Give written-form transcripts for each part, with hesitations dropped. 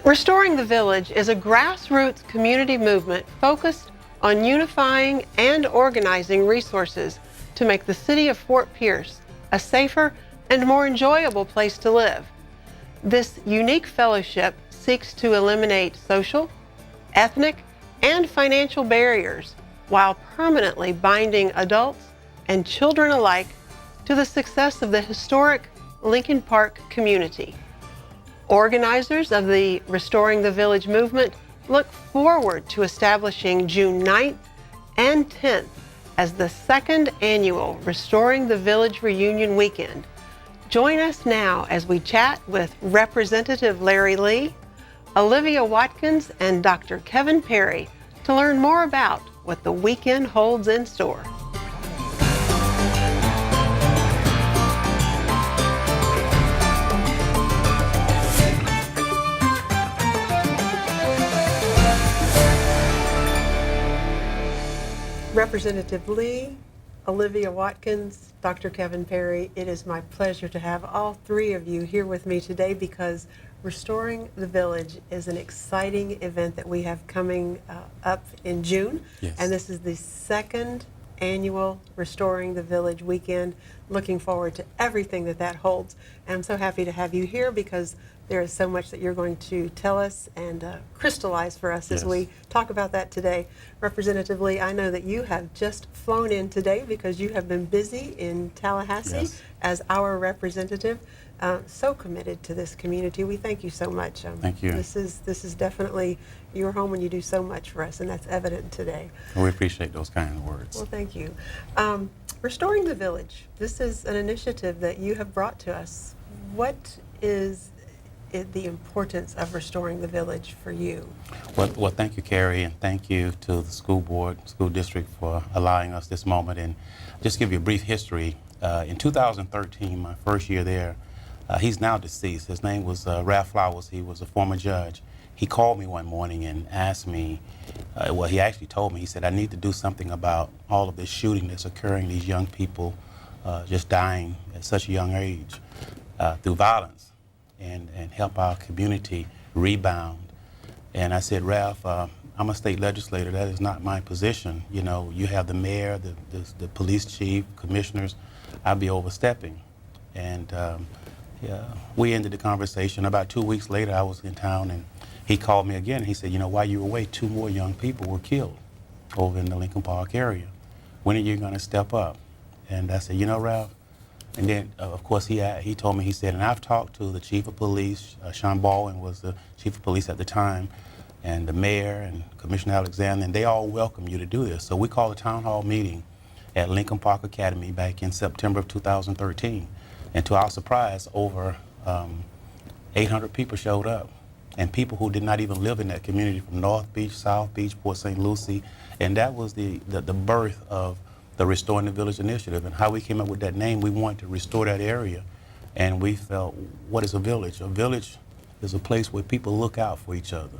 Restoring the Village is a grassroots community movement focused on unifying and organizing resources to make the city of Fort Pierce a safer and more enjoyable place to live. This unique fellowship seeks to eliminate social, ethnic, and financial barriers while permanently binding adults and children alike to the success of the historic Lincoln Park community. Organizers of the Restoring the Village movement look forward to establishing June 9th and 10th as the second annual Restoring the Village Reunion Weekend. Join us now as we chat with Representative Larry Lee, Olivia Watkins, and Dr. Kevin Perry to learn more about what the weekend holds in store. Representative Lee, Olivia Watkins, Dr. Kevin Perry, it is my pleasure to have all three of you here with me today because Restoring the Village is an exciting event that we have coming up in June. Yes. And this is the second annual Restoring the Village weekend. Looking forward to everything that holds. And I'm so happy to have you here because there is so much that you're going to tell us and crystallize for us as we talk about that today. Representative Lee, I know that you have just flown in today because you have been busy in Tallahassee as our representative. So committed to this community. We thank you so much. Thank you. This is definitely your home and you do so much for us, and that's evident today. We appreciate those kind of words. Well, thank you. Restoring the Village, this is an initiative that you have brought to us. What is the importance of Restoring the Village for you? Well, thank you, Carrie, and thank you to the school board, school district for allowing us this moment. And just give you a brief history. In 2013, my first year there, he's now deceased. His name was Ralph Flowers. He was a former judge. He called me one morning and asked me, well, he actually told me, he said, I need to do something about all of this shooting that's occurring, these young people just dying at such a young age through violence, and help our community rebound. And I said, Ralph, I'm a state legislator. That is not my position. You know, you have the mayor, the police chief, commissioners. I'd be overstepping. And we ended the conversation. About 2 weeks later, I was in town, and he called me again. He said, you know, while you were away, 2 more young people were killed over in the Lincoln Park area. When are you going to step up? And I said, you know, Ralph. And then, of course, he told me, he said, and I've talked to the chief of police, Sean Baldwin was the chief of police at the time, and the mayor and Commissioner Alexander, and they all welcome you to do this. So we called a town hall meeting at Lincoln Park Academy back in September of 2013. And to our surprise, over 800 people showed up, and people who did not even live in that community from North Beach, South Beach, Port St. Lucie. And that was the birth of the Restoring the Village initiative. And how we came up with that name, we wanted to restore that area. And we felt, what is a village? A village is a place where people look out for each other.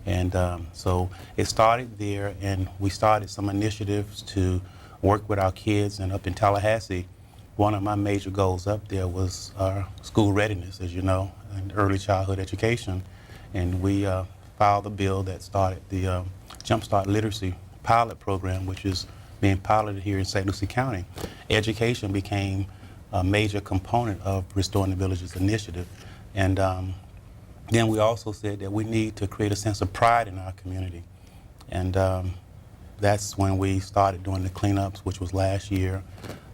And so it started there, and we started some initiatives to work with our kids. And up in Tallahassee, one of my major goals up there was our school readiness, as you know, and early childhood education. And we filed a bill that started the Jumpstart Literacy pilot program, which is being piloted here in St. Lucie County. Education became a major component of Restoring the Village's initiative. And then we also said that we need to create a sense of pride in our community. And that's when we started doing the cleanups, which was last year.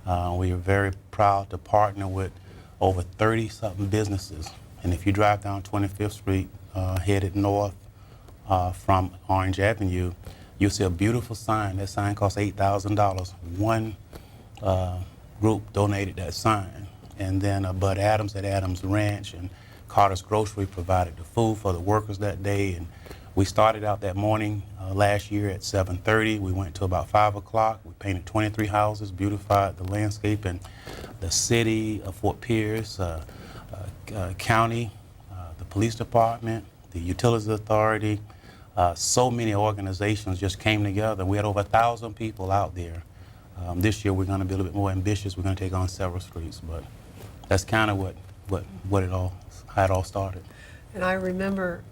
We were very proud to partner with over 30-something businesses. And if you drive down 25th Street, headed north from Orange Avenue, you'll see a beautiful sign. That sign costs $8,000. One group donated that sign. And then Bud Adams at Adams Ranch and Carter's Grocery provided the food for the workers that day. And we started out that morning last year at 7:30. We went to about 5 o'clock. We painted 23 houses, beautified the landscape, and the city of Fort Pierce, county, the police department, the utilities authority, so many organizations just came together. We had over 1,000 people out there. This year we're going to be a little bit more ambitious. We're going to take on several streets, but that's kind of how it all started. And I remember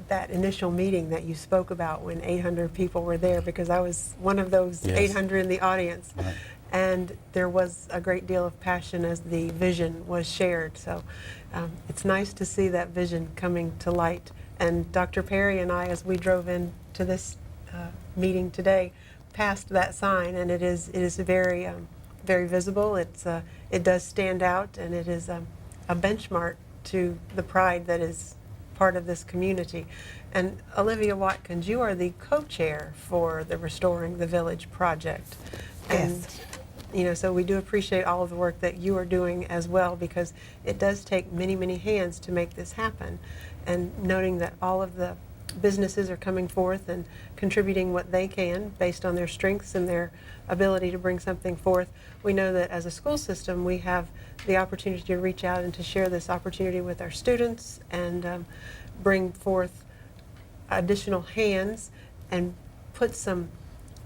that initial meeting that you spoke about when 800 people were there, because I was one of those Yes. 800 in the audience. Right. And there was a great deal of passion as the vision was shared. So it's nice to see that vision coming to light. And Dr. Perry and I, as we drove into this meeting today, passed that sign, and it is very very visible. It does stand out, and it is a benchmark to the pride that is part of this community. And Olivia Watkins, you are the co-chair for the Restoring the Village project. And so we do appreciate all of the work that you are doing as well, because it does take many, many hands to make this happen. And noting that all of the businesses are coming forth and contributing what they can based on their strengths and their ability to bring something forth. We know that as a school system, we have the opportunity to reach out and to share this opportunity with our students and bring forth additional hands and put some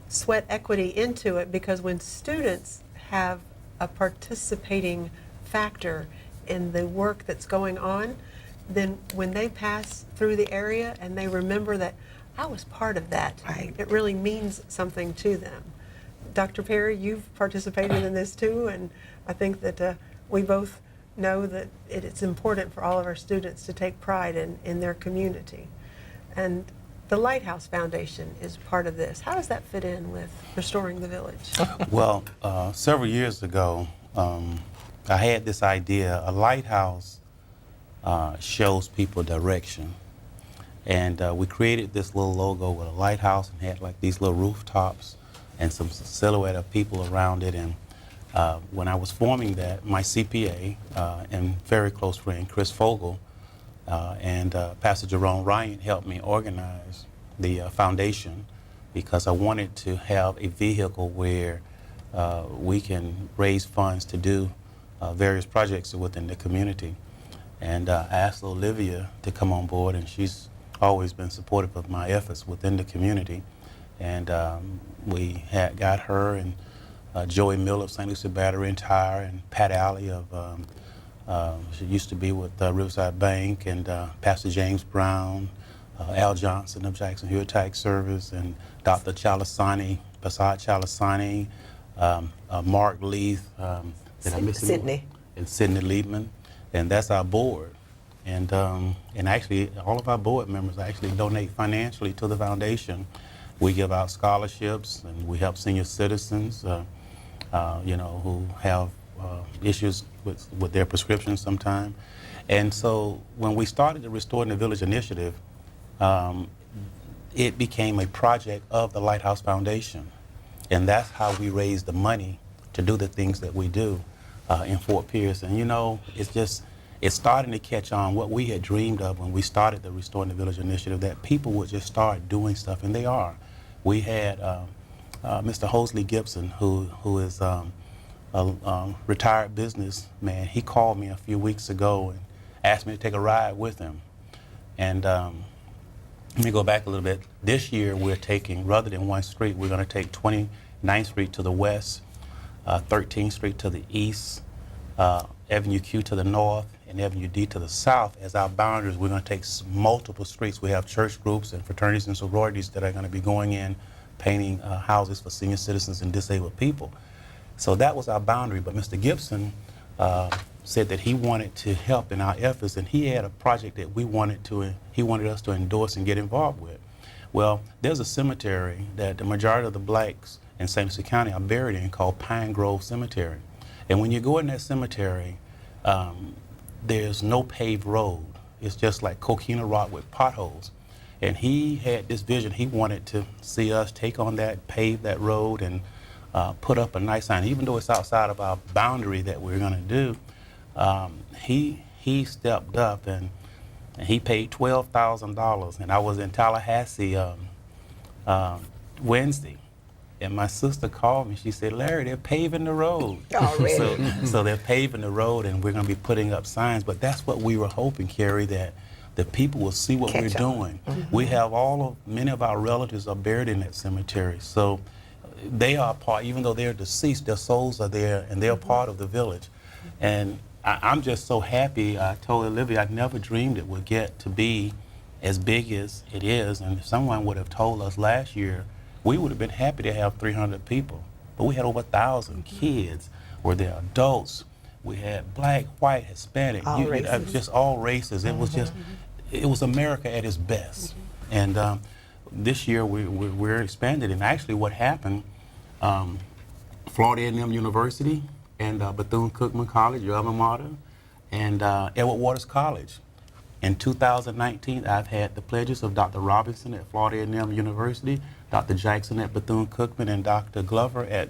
sweat equity into it, because when students have a participating factor in the work that's going on, then when they pass through the area and they remember that I was part of that, Right. it really means something to them. Dr. Perry, you've participated in this too, and I think that we both know that it's important for all of our students to take pride in their community. And the Lighthouse Foundation is part of this. How does that fit in with Restoring the Village? Well, several years ago, I had this idea. A lighthouse shows people direction. And we created this little logo with a lighthouse and had like these little rooftops and some silhouette of people around it. And when I was forming that, my CPA and very close friend, Chris Fogel, and Pastor Jerome Ryan helped me organize the foundation, because I wanted to have a vehicle where we can raise funds to do various projects within the community. And I asked Olivia to come on board, and she's always been supportive of my efforts within the community. And we had got her and Joey Miller of St. Lucie Battery and Tire, and Pat Alley of, she used to be with Riverside Bank, and Pastor James Brown, Al Johnson of Jackson Hewitt Tax Service, and Dr. Chalasani, Basad Chalasani, Mark Leith, did I miss anyone? Sydney. And Sidney Liebman. And that's our board. And actually, all of our board members actually donate financially to the foundation. We give out scholarships, and we help senior citizens, who have issues with their prescriptions sometime. And so when we started the Restoring the Village initiative, it became a project of the Lighthouse Foundation. And that's how we raise the money to do the things that we do in Fort Pierce. And it's starting to catch on what we had dreamed of when we started the Restoring the Village initiative, that people would just start doing stuff, and they are. We had Mr. Hosley Gibson, who is a retired businessman. He called me a few weeks ago and asked me to take a ride with him. And let me go back a little bit. This year we're taking, rather than one street, we're going to take 29th Street to the west, 13th Street to the east, Avenue Q to the north, and Avenue D to the south as our boundaries. We're going to take multiple streets. We have church groups and fraternities and sororities that are going to be going in, painting houses for senior citizens and disabled people. So that was our boundary. But Mr. Gibson said that he wanted to help in our efforts, and he had a project that he wanted us to endorse and get involved with. Well, there's a cemetery that the majority of the blacks in St. Lucie County are buried in called Pine Grove Cemetery. And when you go in that cemetery, there's no paved road. It's just like coquina rock with potholes. And he had this vision. He wanted to see us take on that, pave that road, and put up a nice sign. Even though it's outside of our boundary that we're going to do, he stepped up and he paid $12,000. And I was in Tallahassee Wednesday. And my sister called me. She said, "Larry, they're paving the road." Already. So they're paving the road, and we're going to be putting up signs. But that's what we were hoping, Carrie, that the people will see what we're doing. Mm-hmm. We have many of our relatives are buried in that cemetery. So they are part, even though they're deceased, their souls are there, and they're part of the village. And I'm just so happy. I told Olivia I never dreamed it would get to be as big as it is, and if someone would have told us last year, we would have been happy to have 300 people. But we had over 1,000 kids, were there adults. We had black, white, Hispanic, All races. just all races. It was just, it was America at its best. And this year we're expanded. And actually what happened, Florida A&M University and Bethune-Cookman College, your alma mater, and Edward Waters College. In 2019, I've had the pledges of Dr. Robinson at Florida A&M University, Dr. Jackson at Bethune-Cookman, and Dr. Glover at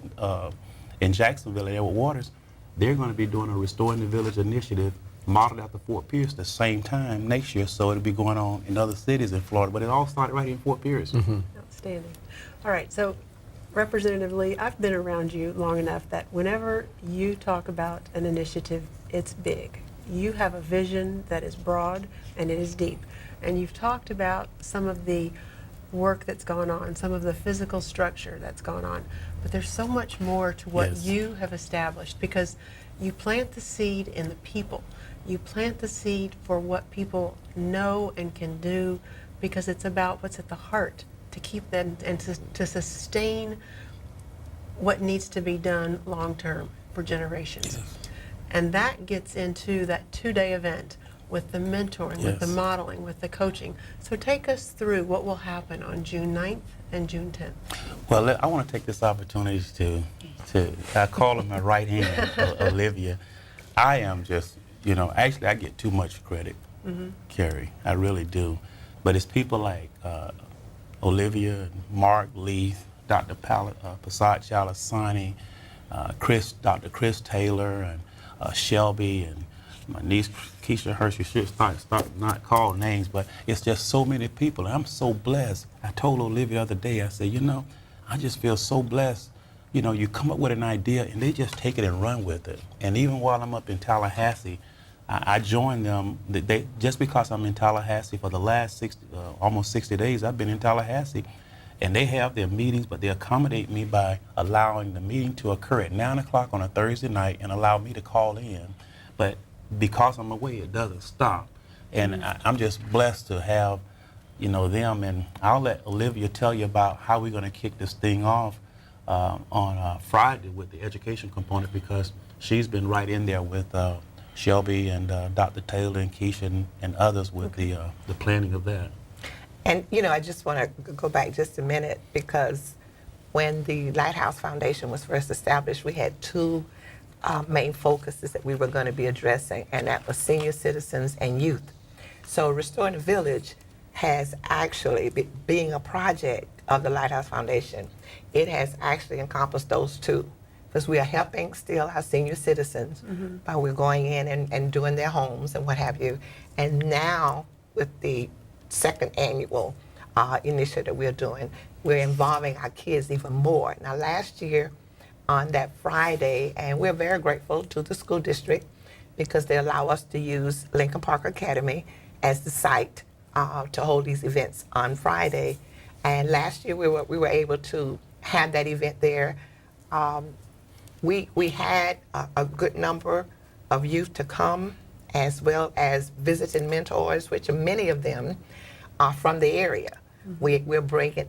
in Jacksonville at Edward Waters. They're going to be doing a Restoring the Village initiative modeled after Fort Pierce the same time next year, so it'll be going on in other cities in Florida, but it all started right here in Fort Pierce. Outstanding. All right, so Representative Lee, I've been around you long enough that whenever you talk about an initiative, it's big. You have a vision that is broad and it is deep. And you've talked about some of the work that's gone on, some of the physical structure that's gone on. But there's so much more to what Yes. you have established, because you plant the seed in the people. You plant the seed for what people know and can do, because it's about what's at the heart, to keep them and to sustain what needs to be done long term for generations. Yes. And that gets into that 2-day event with the mentoring, with the Yes. modeling, with the coaching. So take us through what will happen on June 9th and June 10th. Well, I want to take this opportunity I call her my right hand, Olivia. I am just, actually I get too much credit, Carrie, I really do. But it's people like Olivia, Mark Leith, Dr. Passat Chalasani, Dr. Chris Taylor, and Shelby, and my niece Keisha Hershey. Should start not call names, but it's just so many people, and I'm so blessed. I told Olivia the other day, I said, I just feel so blessed. You come up with an idea, and they just take it and run with it. And even while I'm up in Tallahassee, I joined them. Just because I'm in Tallahassee for the last almost 60 days, I've been in Tallahassee, and they have their meetings, but they accommodate me by allowing the meeting to occur at 9 o'clock on a Thursday night and allow me to call in. But because I'm away, it doesn't stop. And I'm just blessed to have, them. And I'll let Olivia tell you about how we're going to kick this thing off on Friday with the education component, because she's been right in there with Shelby and Dr. Taylor and Keisha and others with the planning of that. And, I just want to go back just a minute, because when the Lighthouse Foundation was first established, we had two main focuses that we were going to be addressing, and that was senior citizens and youth. So Restoring the Village has actually, being a project of the Lighthouse Foundation, it has actually encompassed those two, because we are helping still our senior citizens by we're going in and doing their homes and what have you. And now with the second annual initiative we're doing, we're involving our kids even more. Now last year on that Friday, and we're very grateful to the school district because they allow us to use Lincoln Park Academy as the site to hold these events on Friday. And last year we were able to have that event there. We had a good number of youth to come, as well as visiting mentors, which many of them are from the area. We're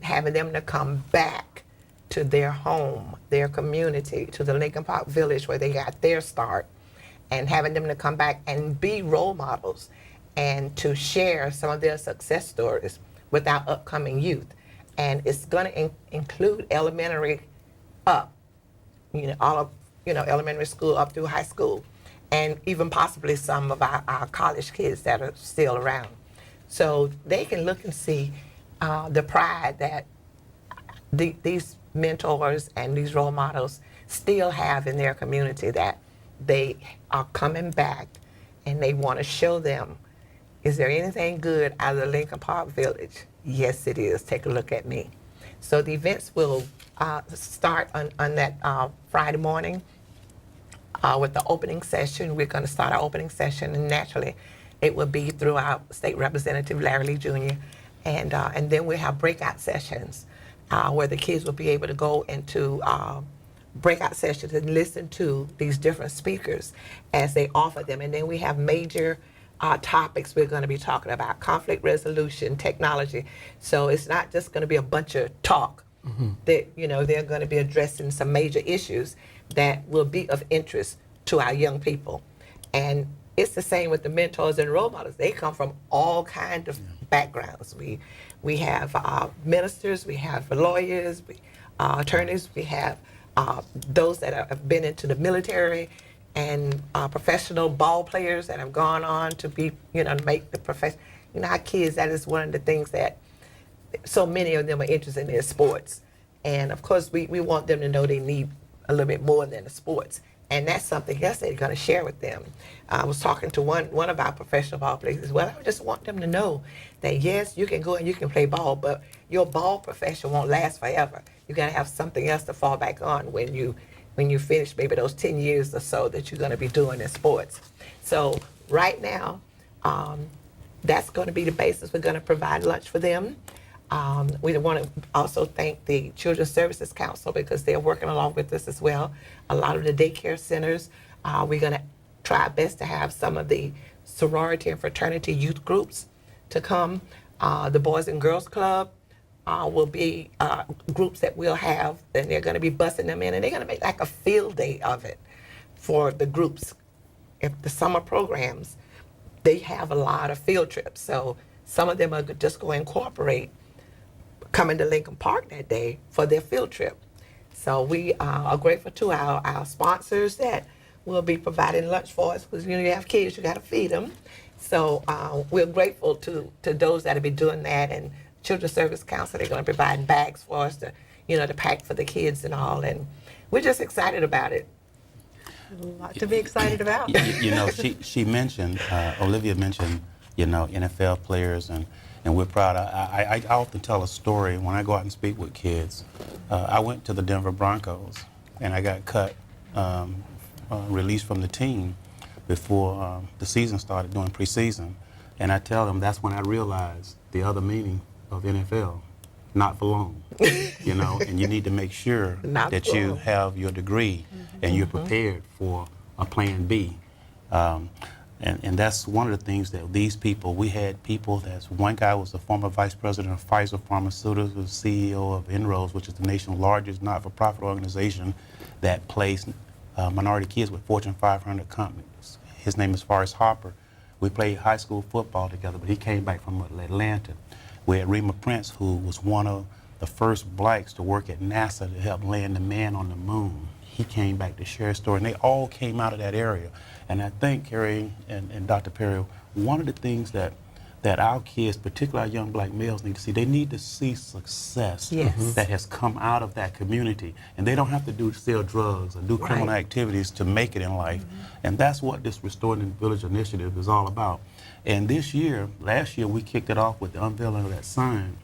having them to come back to their home, their community, to the Lincoln Park Village where they got their start, and having them to come back and be role models and to share some of their success stories with our upcoming youth. And it's going to include elementary up, all of, elementary school up through high school, and even possibly some of our college kids that are still around. So they can look and see the pride that these mentors and these role models still have in their community, that they are coming back and they want to show them, is there anything good out of the Lincoln Park Village? Yes, it is. Take a look at me. So the events will start on that Friday morning with the opening session. We're going to start our opening session, and naturally it will be through our State Representative Larry Lee Jr. And then we have breakout sessions where the kids will be able to go into breakout sessions and listen to these different speakers as they offer them. And then we have major topics we're going to be talking about: conflict resolution, technology. So it's not just going to be a bunch of talk. That, you know, they're going to be addressing some major issues that will be of interest to our young people. And it's the same with the mentors and role models. They come from all kinds of backgrounds. We have ministers, we have lawyers, attorneys, we have those that have been into the military, and professional ball players that have gone on to be, you know, make the profession. You know, our kids, that is one of the things that so many of them are interested in their sports. And of course, we want them to know they need a little bit more than the sports. And that's something else they're going to share with them. I was talking to one of our professional ball players as well. I just want them to know that, yes, you can go and you can play ball, but your ball profession won't last forever. You're going to have something else to fall back on when you finish maybe those 10 years or so that you're going to be doing in sports. So right now, that's going to be the basis. We're going to provide lunch for them. We want to also thank the Children's Services Council because they're working along with us as well. A lot of the daycare centers, we're going to try our best to have some of the sorority and fraternity youth groups to come. The Boys and Girls Club will be groups that we'll have, and they're going to be busing them in, and they're going to make like a field day of it for the groups. If the summer programs, they have a lot of field trips, so some of them are just going to incorporate coming to Lincoln Park that day for their field trip. So we are grateful to our sponsors that will be providing lunch for us, because, you know, you have kids, you got to feed them. So we're grateful to those that will be doing that, and Children's Service Council, they're going to provide bags for us to, you know, to pack for the kids and all, and we're just excited about it. A lot to be excited about. You know, she mentioned, Olivia mentioned, you know, NFL players, and we're proud. I often tell a story when I go out and speak with kids. I went to the Denver Broncos, and I got cut, released from the team before the season started, doing preseason. And I tell them that's when I realized the other meaning of NFL, not for long. You know, and you need to make sure that you have your degree and you're prepared for a plan B. And that's one of the things that these people, we had people that's, one guy was the former vice president of Pfizer Pharmaceuticals, CEO of Inroads, which is the nation's largest not-for-profit organization that placed minority kids with Fortune 500 companies. His name is Forrest Harper. We played high school football together, but he came back from Atlanta. We had Rima Prince, who was one of the first blacks to work at NASA to help land the man on the moon. He came back to share a story, and they all came out of that area. And I think, Carrie and Dr. Perry, one of the things that our kids, particularly our young black males, need to see, they need to see success that has come out of that community. And they don't have to sell drugs or do criminal activities to make it in life. And that's what this Restoring the Village initiative is all about. And this year, last year, we kicked it off with the unveiling of that sign.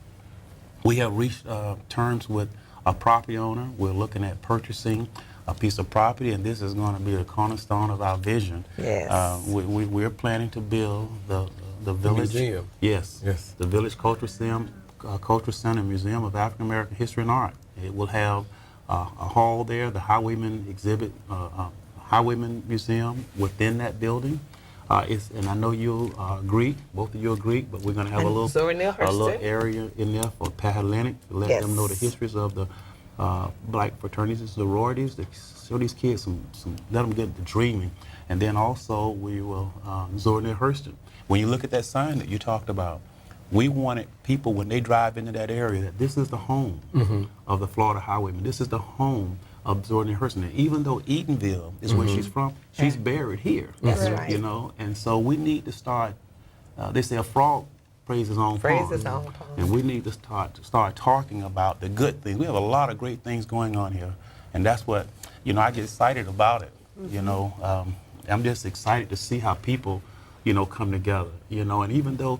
We have reached terms with a property owner. We're looking at purchasing a piece of property, and this is going to be the cornerstone of our vision. Yes. We're planning to build the village. Museum. Yes. Yes. The Village Cultural Center Museum of African American History and Art. It will have a hall there, the Highwayman exhibit, Highwayman Museum within that building. And I know you're Greek, both of you are Greek, but we're going to have a little area in there for Pan-Hellenic to let them know the histories of the black fraternities and sororities, to show these kids let them get the dreaming. And then also we will Zornia Hurston. When you look at that sign that you talked about, we wanted people, when they drive into that area, that this is the home of the Florida Highwayman. This is the home of Zornia Hurston. And even though Eatonville is where she's from, she's buried here. That's right. You know, and so we need to start, they say a frog praise his own pond. And we need to start talking about the good things. We have a lot of great things going on here, and that's what, you know, I get excited about it. You know, I'm just excited to see how people, you know, come together. You know, and even though,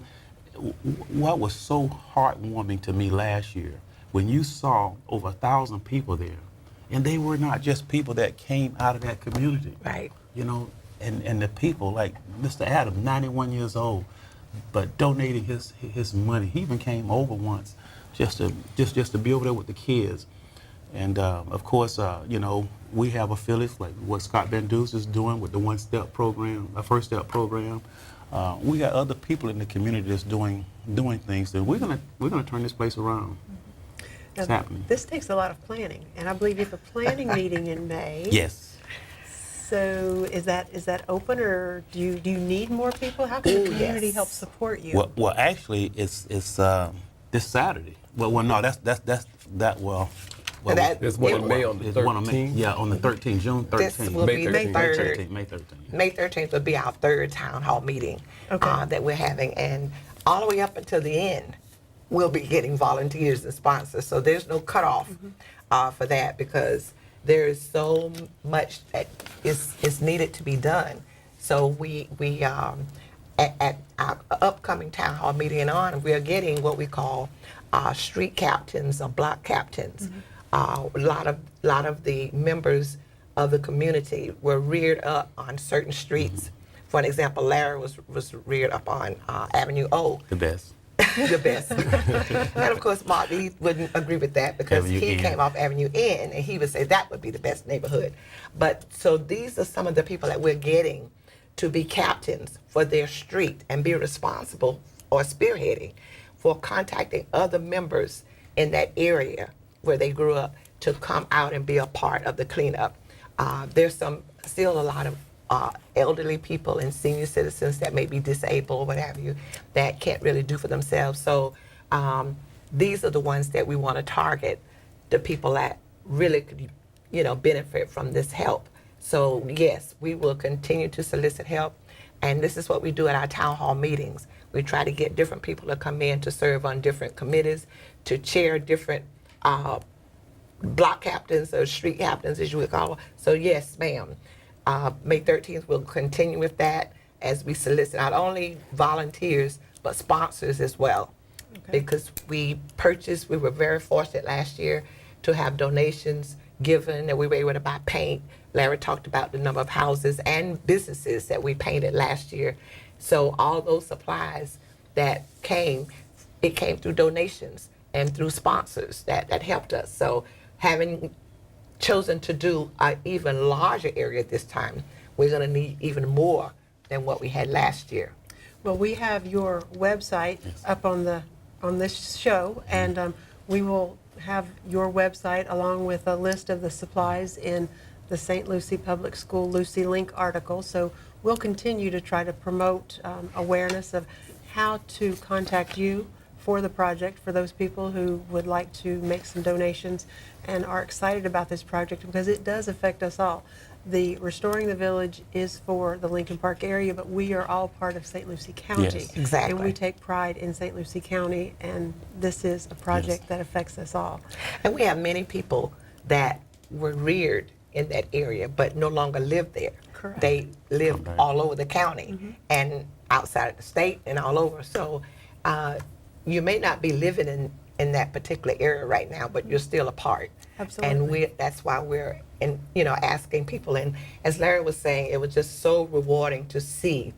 what was so heartwarming to me last year, when you saw over 1,000 people there, and they were not just people that came out of that community. Right. You know, and the people like Mr. Adam, 91 years old, but donating his money. He even came over once just to be over there with the kids. And of course, you know, we have affiliates like what Scott Van Dusen is doing with the One Step program, a First Step program. we got other people in the community that's doing things, that we're gonna turn this place around. It's happening. This takes a lot of planning, and I believe you have a planning meeting in May. Yes. So is that open, or do you need more people? How can the community yes. help support you? Well, actually, it's this Saturday. Well, no, that's well. There's one in May on the there's one on May, 13th. yeah, on the 13th, June 13th. This will May be the 13th. third. May 13th. May 13th will be our third town hall meeting Okay. that we're having, and all the way up until the end, we'll be getting volunteers and sponsors. So there's no cutoff for that, because there is so much that is needed to be done. So we at our upcoming town hall meeting and on, we are getting what we call street captains or block captains. A lot of the members of the community were reared up on certain streets. For an example, Larry was reared up on Avenue O, The best. the best. And of course, Mark Lee wouldn't agree with that, because Avenue he N. came off Avenue N, and he would say that would be the best neighborhood. But so these are some of the people that we're getting to be captains for their street and be responsible or spearheading for contacting other members in that area where they grew up to come out and be a part of the cleanup. There's still a lot of elderly people and senior citizens that may be disabled, what have you, that can't really do for themselves. So these are the ones that we want to target, the people that really could, benefit from this help. So yes, we will continue to solicit help, and this is what we do at our town hall meetings. We try to get different people to come in to serve on different committees, to chair different block captains or street captains, as you would call them. So yes, ma'am. May 13th, we'll continue with that as we solicit not only volunteers, but sponsors as well. Okay. Because we were very fortunate last year to have donations given, and we were able to buy paint. Larry talked about the number of houses and businesses that we painted last year. So all those supplies that came through donations and through sponsors that helped us. So having chosen to do an even larger area this time, we're going to need even more than what we had last year. Well, we have your website up on this show, and we will have your website along with a list of the supplies in the St. Lucie Public School Lucie Link article. So we'll continue to try to promote awareness of how to contact you for the project, for those people who would like to make some donations and are excited about this project, because it does affect us all. The Restoring the Village is for the Lincoln Park area, but we are all part of St. Lucie County. Yes. Exactly. And we take pride in St. Lucie County, and this is a project that affects us all. And we have many people that were reared in that area but no longer live there. Correct. They live Okay. all over the county and outside of the state and all over. So you may not be living in that particular area right now, but you're still a part. Absolutely. And that's why we're asking people. And as Larry was saying, it was just so rewarding to see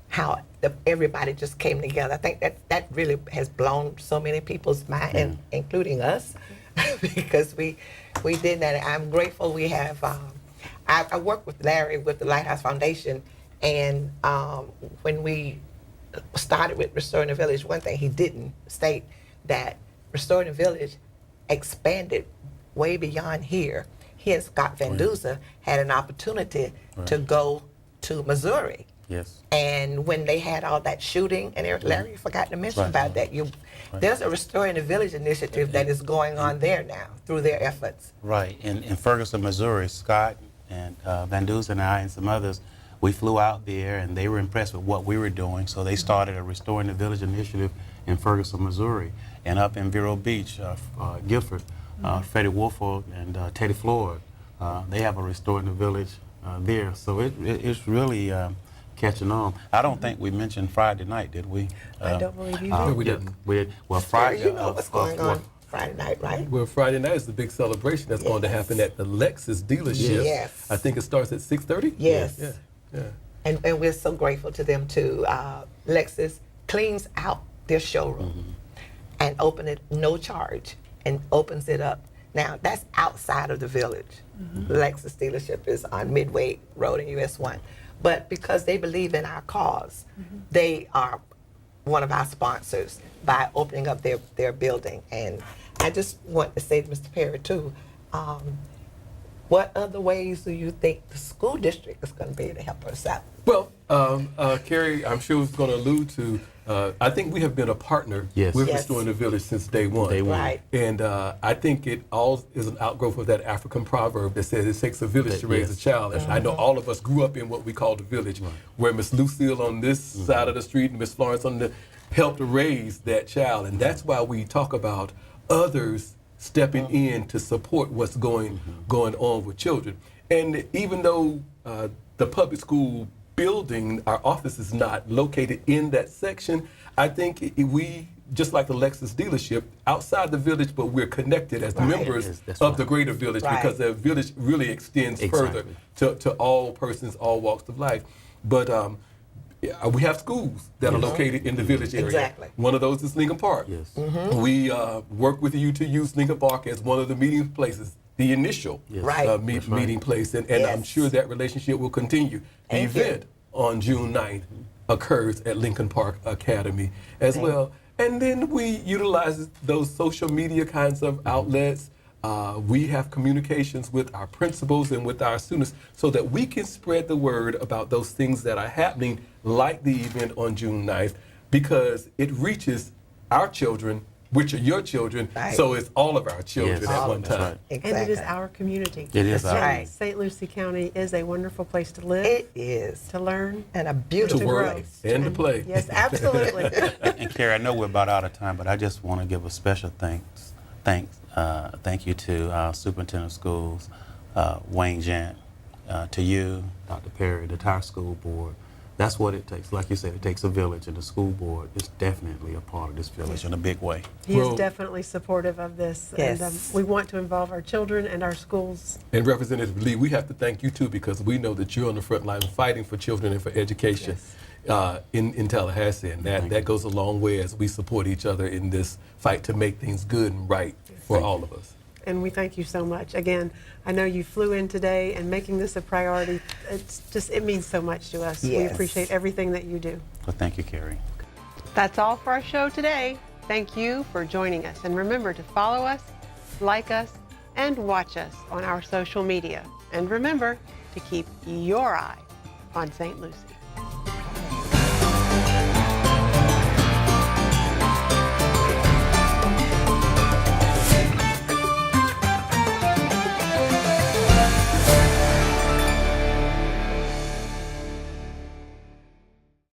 how everybody just came together. I think that really has blown so many people's mind, including us, because we did that. I'm grateful we have. I work with Larry with the Lighthouse Foundation, and when we started with Restoring the Village, one thing he didn't state, that Restoring the Village expanded way beyond here. He and Scott Van Duzer had an opportunity to go to Missouri. Yes. And when they had all that shooting, and Larry, you forgot to mention Right. about that. There's a Restoring the Village initiative that is going on there now through their efforts. Right. In Ferguson, Missouri, Scott and Van Duzen and I and some others, we flew out there, and they were impressed with what we were doing. So they started a Restoring the Village initiative in Ferguson, Missouri. And up in Vero Beach, Guilford, Freddie Wolford and Teddy Floyd, they have a Restoring the Village there. So it's really catching on. I don't think we mentioned Friday night, did we? I don't believe you No, did. we didn't. We did. Well, Friday, Friday. you know what's going on Friday night, right? Well, Friday night is the big celebration that's going to happen at the Lexus dealership. Yes. I think it starts at 6:30. Yes. Yeah. And we're so grateful to them too. Lexus cleans out their showroom and open it no charge and opens it up. Now that's outside of the village. Lexus dealership is on Midway Road in US 1. But because they believe in our cause, they are one of our sponsors by opening up their building. And I just want to say to Mr. Perry too, what other ways do you think the school district is going to be able to help us out? Well, Carrie, I'm sure was going to allude to, I think we have been a partner Yes. with Yes. Restoring the Village since day one. Day one. Right. And I think it all is an outgrowth of that African proverb that says it takes a village to raise a Yes. child. And I know all of us grew up in what we call the village, where Miss Lucille on this side of the street and Miss Florence on the helped raise that child. And that's why we talk about others stepping in to support what's going on with children. And even though the public school building, our office is not located in that section, I think we, just like the Lexus dealership, outside the village, but we're connected as Right. members Yes, that's of right. the greater village Right. because the village really extends further to all persons, all walks of life. But we have schools that are located in the village area. Exactly. One of those is Lincoln Park. Yes. We work with you to use Lincoln Park as one of the meeting places, the initial Yes. Right. That's right. meeting place. And I'm Yes. sure that relationship will continue. The Thank you. event on June 9th occurs at Lincoln Park Academy as well. And then we utilize those social media kinds of outlets. We have communications with our principals and with our students so that we can spread the word about those things that are happening, like the event on June 9th, because it reaches our children, which are your children, Right. so it's all of our children Yes. at All one of That's time. right. Exactly. And it is our community. It is That's our- right. St. Lucie County is a wonderful place to live, It is. to learn, And a To beautiful work place. and to play. Yes, absolutely. And Carrie, I know we're about out of time, but I just want to give a special thank you to our Superintendent of Schools, Wayne Jant, to you, Dr. Perry, the entire school board. That's what it takes. Like you said, it takes a village, and the school board is definitely a part of this village in a big way. He Well- is definitely supportive of this. Yes. And we want to involve our children and our schools. And Representative Lee, we have to thank you too because we know that you're on the front line fighting for children and for education in Tallahassee. And that goes a long way as we support each other in this fight to make things good and right for all of us. And we thank you so much. Again, I know you flew in today and making this a priority. It means so much to us. We Yes. appreciate everything that you do. So thank you, Carrie. That's all for our show today. Thank you for joining us. And remember to follow us, like us, and watch us on our social media. And remember to keep your eye on St. Lucie.